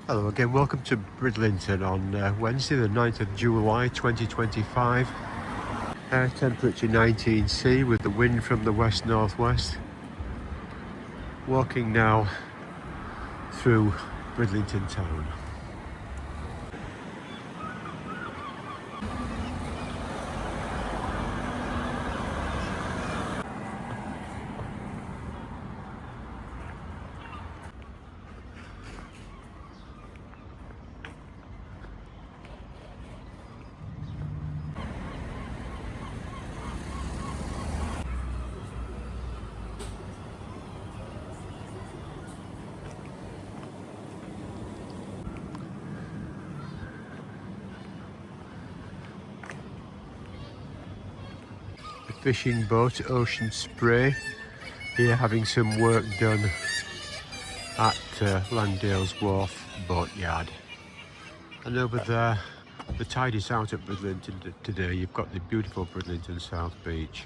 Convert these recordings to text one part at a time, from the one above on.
Hello again, welcome to Bridlington on Wednesday the 9th of July 2025. Air temperature 19°C with the wind from the west-northwest. Walking now through Bridlington town. Fishing boat Ocean Spray here having some work done at Langdale's Wharf boatyard. And over there the tide is out at Bridlington today. You've got the beautiful Bridlington South Beach.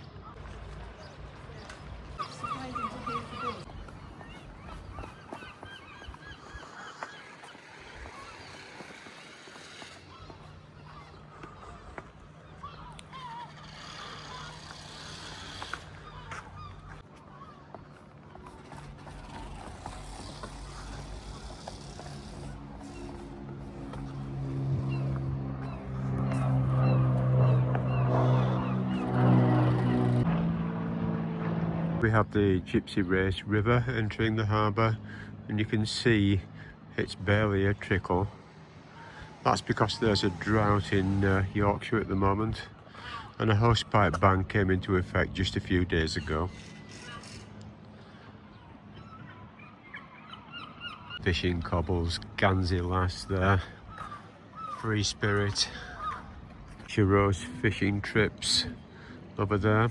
We have the Gypsy Race River entering the harbour, and you can see it's barely a trickle. That's because there's a drought in Yorkshire at the moment, and a hosepipe ban came into effect just a few days ago. Fishing cobbles, Gansey Lass there, Free Spirit, Churros fishing trips over there.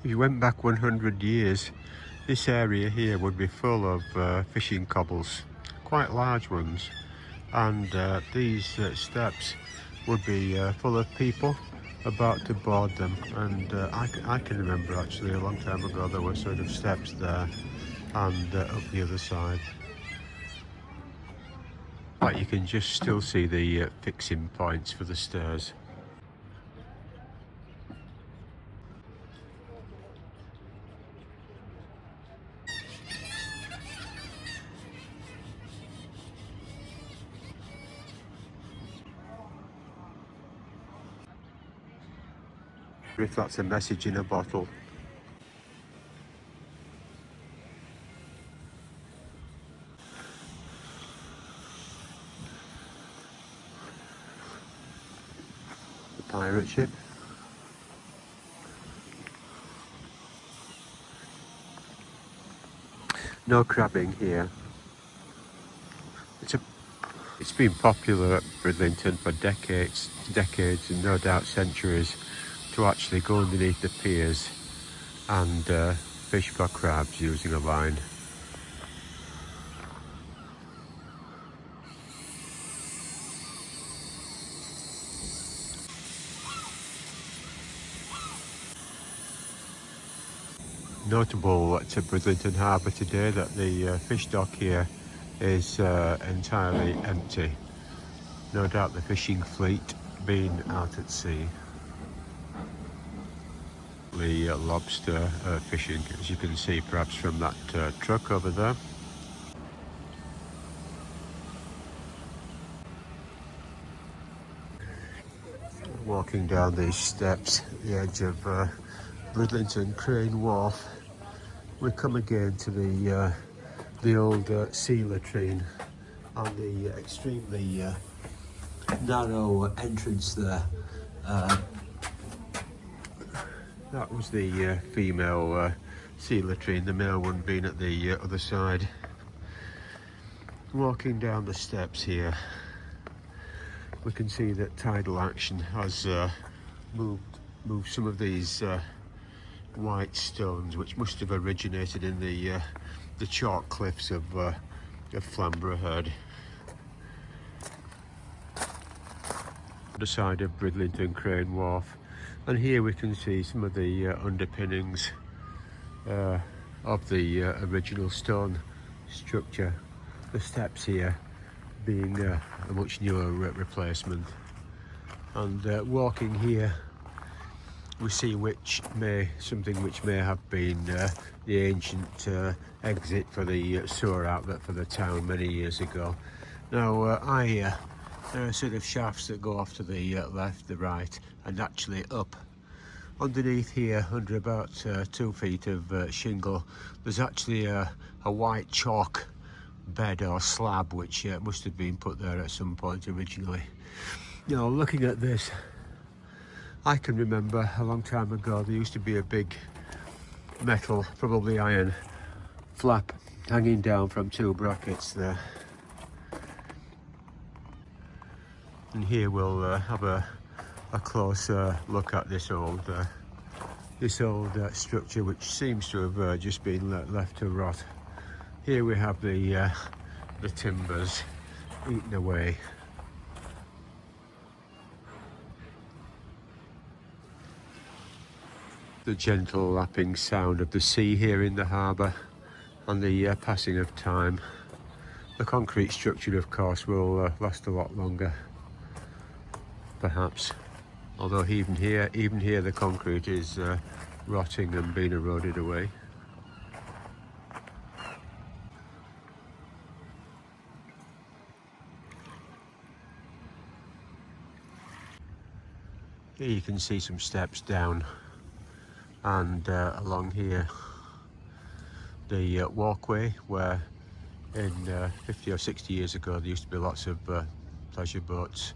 If you went back 100 years, this area here would be full of fishing cobbles, quite large ones, and these steps would be full of people about to board them. And I can remember actually a long time ago there were sort of steps there and up the other side. But you can just still see the fixing points for the stairs. If that's a message in a bottle. The pirate ship. No crabbing here. It's been popular at Bridlington for decades and no doubt centuries to actually go underneath the piers and fish for crabs using a line. notable to Bridlington Harbour today that the fish dock here is entirely empty. No doubt the fishing fleet being out at sea. The lobster fishing, as you can see perhaps from that truck over there. Walking down these steps at the edge of Bridlington Crane Wharf, we come again to the old sea latrine and the extremely narrow entrance there. That was the female sea latrine, the male one being at the other side. Walking down the steps here, we can see that tidal action has moved some of these white stones, which must have originated in the chalk cliffs of Flamborough Head. The side of Bridlington Crane Wharf, and here we can see some of the underpinnings of the original stone structure. The steps here being a much newer replacement, and walking here we see something which may have been the ancient exit for the sewer outlet for the town many years ago. Now there are sort of shafts that go off to the left, the right, and actually up. Underneath here, under about 2 feet of shingle, there's actually a white chalk bed or slab which must have been put there at some point originally. Now, looking at this, I can remember a long time ago there used to be a big metal, probably iron, flap hanging down from 2 brackets there. And here we'll have a closer look at this old structure, which seems to have just been left to rot. Here we have the timbers eaten away. The gentle lapping sound of the sea here in the harbour and the passing of time. The concrete structure, of course, will last a lot longer, perhaps. Although even here the concrete is rotting and being eroded away. Here you can see some steps down, and along here the walkway where in 50 or 60 years ago there used to be lots of pleasure boats.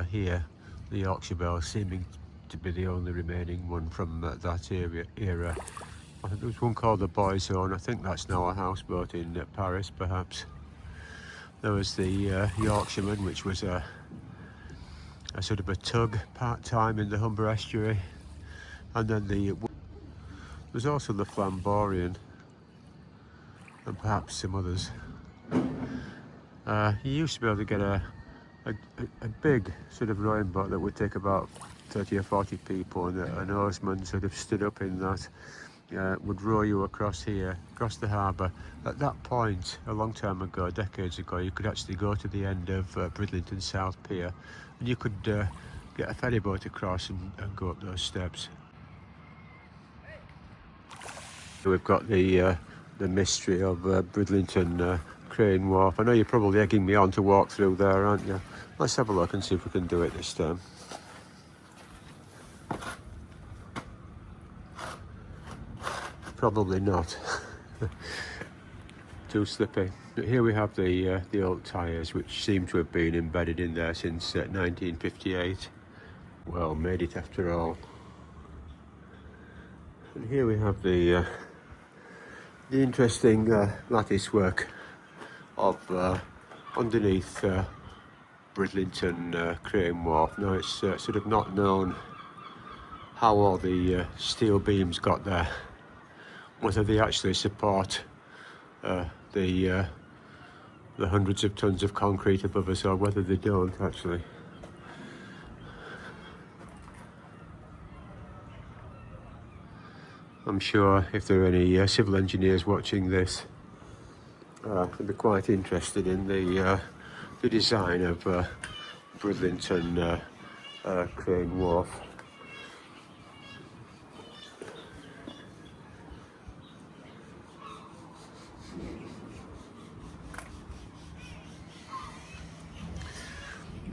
Here the Yorkshire Belle seeming to be the only remaining one from that era. I think there was one called the Boys Zone. I think that's now a houseboat in Paris, perhaps. There was the Yorkshireman, which was a sort of a tug part-time in the Humber estuary, and then there's also the Flamborough and perhaps some others. You used to be able to get a big sort of rowing boat that would take about 30 or 40 people, and an oarsman sort of stood up in that, would row you across here, across the harbour. At that point, a long time ago, decades ago, you could actually go to the end of Bridlington South Pier, and you could get a ferry boat across and go up those steps. We've got the mystery of Bridlington Crane Wharf. I know you're probably egging me on to walk through there, aren't you? Let's have a look and see if we can do it this time. Probably not. Too slippy. But here we have the old tyres, which seem to have been embedded in there since 1958. Well, made it after all. And here we have the interesting lattice work of underneath Bridlington Crane Wharf. Now it's sort of not known how all the steel beams got there, whether they actually support the hundreds of tons of concrete above us, or whether they don't actually. I'm sure if there are any civil engineers watching this, they'll be quite interested in the design of Bridlington Crane Wharf.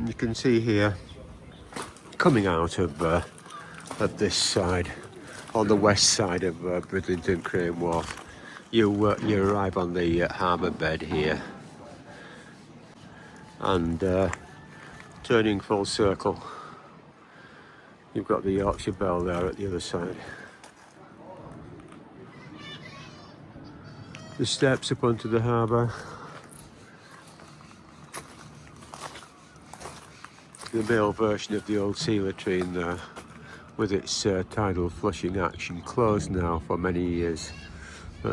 You can see here, coming out of this side, on the west side of Bridlington Crane Wharf, you arrive on the harbour bed here, and turning full circle, you've got the Yorkshire Bell there at the other side. The steps up onto the harbour. The male version of the old sea latrine there, with its tidal flushing action, closed now for many years.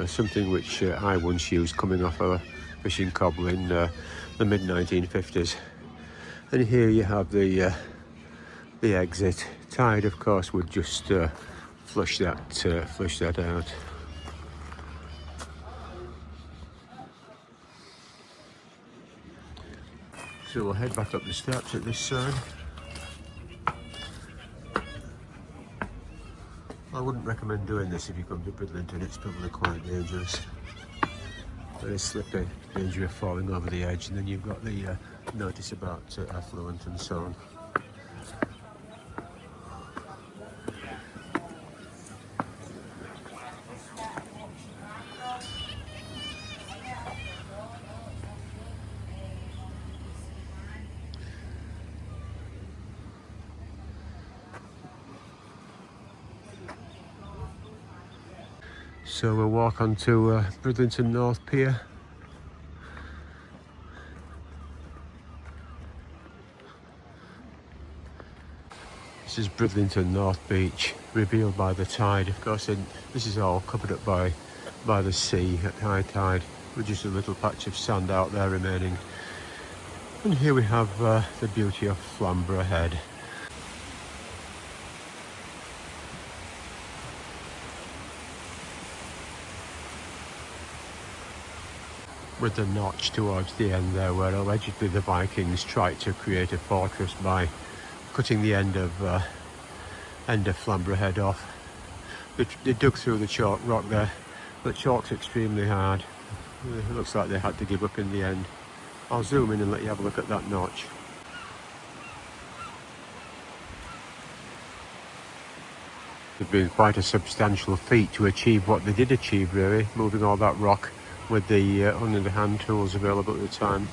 Something which I once used coming off a fishing cobble in the mid-1950s. And here you have the exit. Tide, of course, would just flush that out. So we'll head back up the steps at this side. I wouldn't recommend doing this if you come to Bridlington. It's probably quite dangerous. Very slippy, danger of falling over the edge, and then you've got the notice about affluent and so on. So we'll walk on to Bridlington North Pier. This is Bridlington North Beach, revealed by the tide. Of course, this is all covered up by the sea at high tide, with just a little patch of sand out there remaining. And here we have the beauty of Flamborough Head. With the notch towards the end there, where allegedly the Vikings tried to create a fortress by cutting the end of Flamborough Head off. They dug through the chalk rock there, but chalk's extremely hard. It looks like they had to give up in the end. I'll zoom in and let you have a look at that notch. It's been quite a substantial feat to achieve what they did achieve, really, moving all that rock with the only the hand tools available at the time.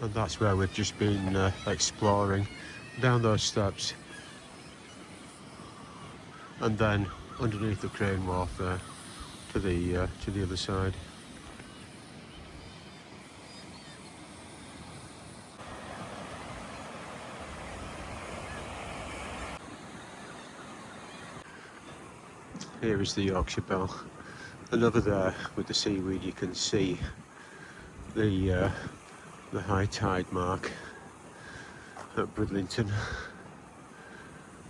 And that's where we've just been exploring, down those steps, and then underneath the crane wharf there to the other side. Here is the Yorkshire Bell, and over there with the seaweed you can see the high tide mark at Bridlington,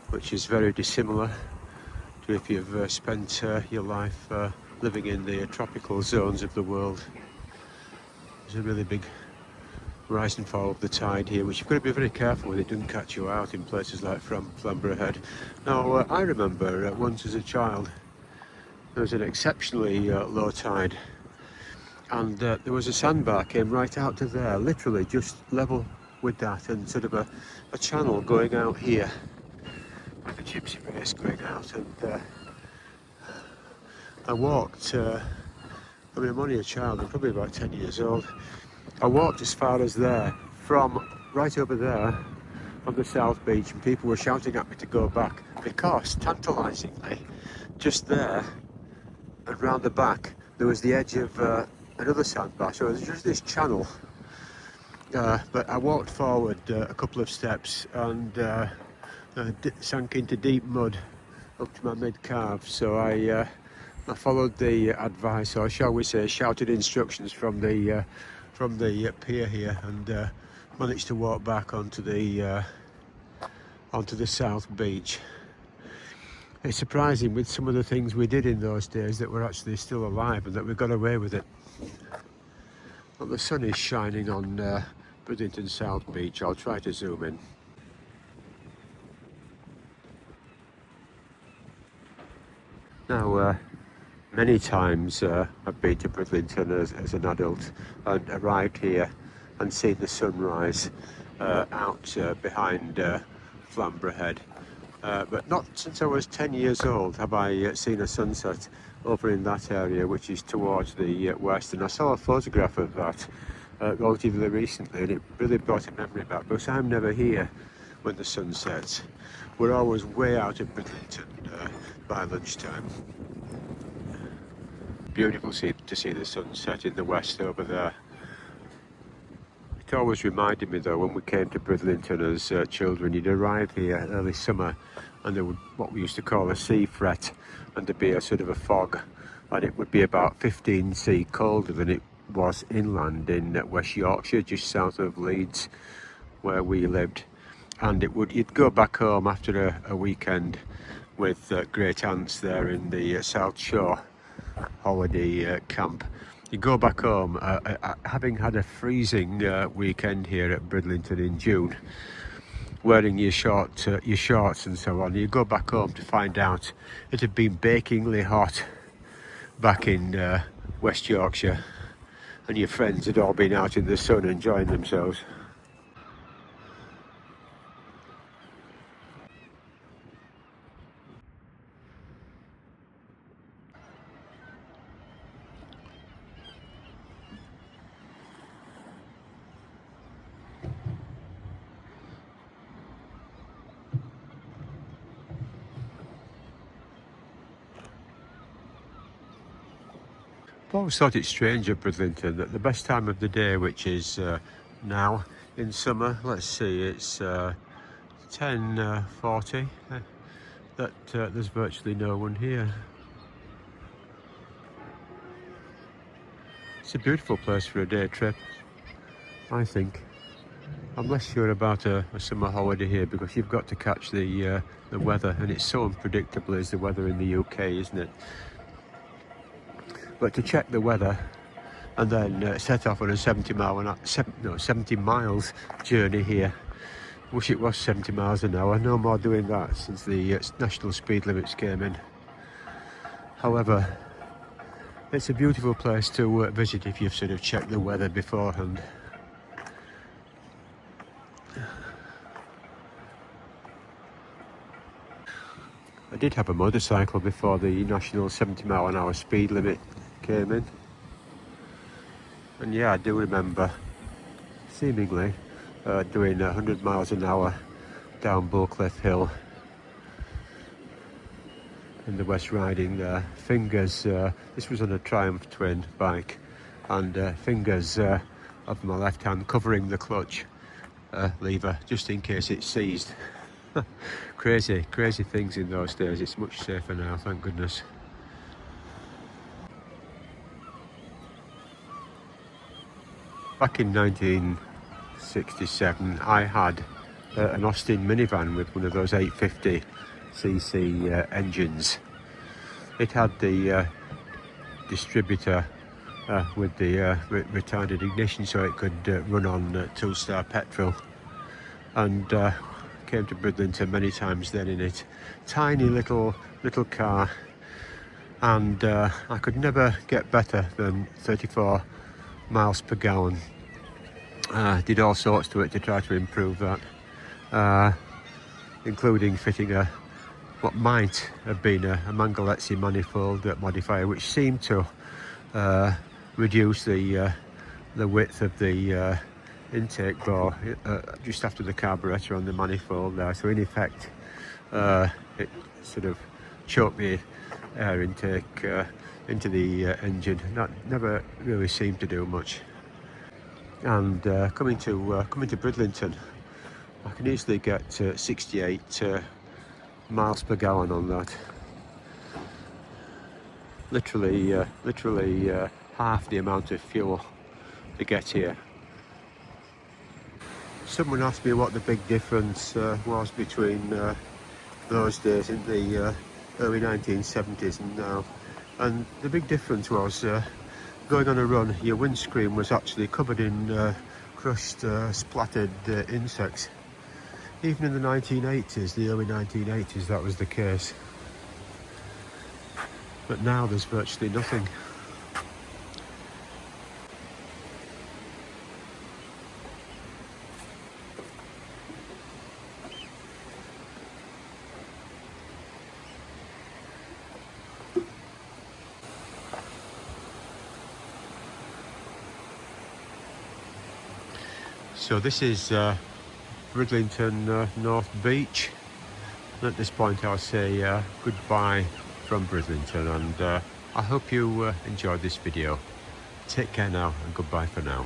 which is very dissimilar to if you've spent your life living in the tropical zones of the world. There's a really big rise and fall of the tide here, which you've got to be very careful with. It doesn't catch you out in places like Flamborough Head. Now, I remember once as a child, there was an exceptionally low tide, and there was a sandbar came right out to there, literally just level with that, and sort of a channel going out here with a gypsy race going out. And I walked, I mean, I'm only a child, I'm probably about 10 years old. I walked as far as there, from right over there on the South Beach, and people were shouting at me to go back, because tantalisingly, just there and round the back, there was the edge of another sandbar, so there's just this channel. But I walked forward a couple of steps and sank into deep mud up to my mid-calf, so I followed the advice, or shall we say shouted instructions from the pier here, and managed to walk back onto the south beach. It's surprising with some of the things we did in those days that we're actually still alive and that we got away with it. Well, the sun is shining on Bridlington South Beach. I'll try to zoom in. Now, many times I've been to Bridlington as an adult and arrived here and seen the sunrise out behind Flamborough Head. But not since I was 10 years old have I seen a sunset over in that area, which is towards the west. And I saw a photograph of that relatively recently, and it really brought a memory back, because I'm never here when the sun sets. We're always way out of Bridlington by lunchtime. Beautiful to see the sunset in the west over there. It always reminded me though, when we came to Bridlington as children, you'd arrive here early summer and there would what we used to call a sea fret, and there'd be a sort of a fog, and it would be about 15 C colder than it was inland in West Yorkshire, just south of Leeds where we lived. And you'd go back home after a weekend with great aunts there in the South Shore holiday camp. You go back home having had a freezing weekend here at Bridlington in June, wearing your shorts and so on. You go back home to find out it had been bakingly hot back in West Yorkshire, and your friends had all been out in the sun enjoying themselves. I've always thought it strange at Bridlington that the best time of the day, which is now in summer, let's see, it's 10:40, that there's virtually no one here. It's a beautiful place for a day trip, I think. I'm less sure about a summer holiday here, because you've got to catch the weather, and it's so unpredictable is the weather in the UK, isn't it? But to check the weather and then set off on a 70 miles journey here. Wish it was 70 miles an hour. No more doing that since the national speed limits came in. However, it's a beautiful place to visit if you've sort of checked the weather beforehand. I did have a motorcycle before the national 70 mile an hour speed limit came in, and yeah, I do remember seemingly doing 100 miles an hour down Bullcliff Hill in the West Riding there. Fingers, this was on a Triumph Twin bike, and fingers of my left hand covering the clutch lever just in case it seized. Crazy things in those days. It's much safer now, thank goodness. Back in 1967, I had an Austin minivan with one of those 850cc engines. It had the distributor with the retarded ignition, so it could run on 2-star petrol, and came to Bridlington many times then in it. Tiny little car, and I could never get better than 34 miles per gallon. Did all sorts to it to try to improve that, including fitting what might have been a Mangaletzi manifold modifier, which seemed to reduce the width of the intake bore just after the carburettor on the manifold there. So in effect, it sort of choked the air intake into the engine. Never really seemed to do much. And coming to Bridlington, I can easily get 68 miles per gallon on that. Literally half the amount of fuel to get here. Someone asked me what the big difference was between those days in the early 1970s and now. And the big difference was going on a run, your windscreen was actually covered in crushed, splattered insects. Even in the 1980s, the early 1980s, that was the case. But now there's virtually nothing. So this is Bridlington North Beach. And at this point I'll say goodbye from Bridlington, and I hope you enjoyed this video. Take care now and goodbye for now.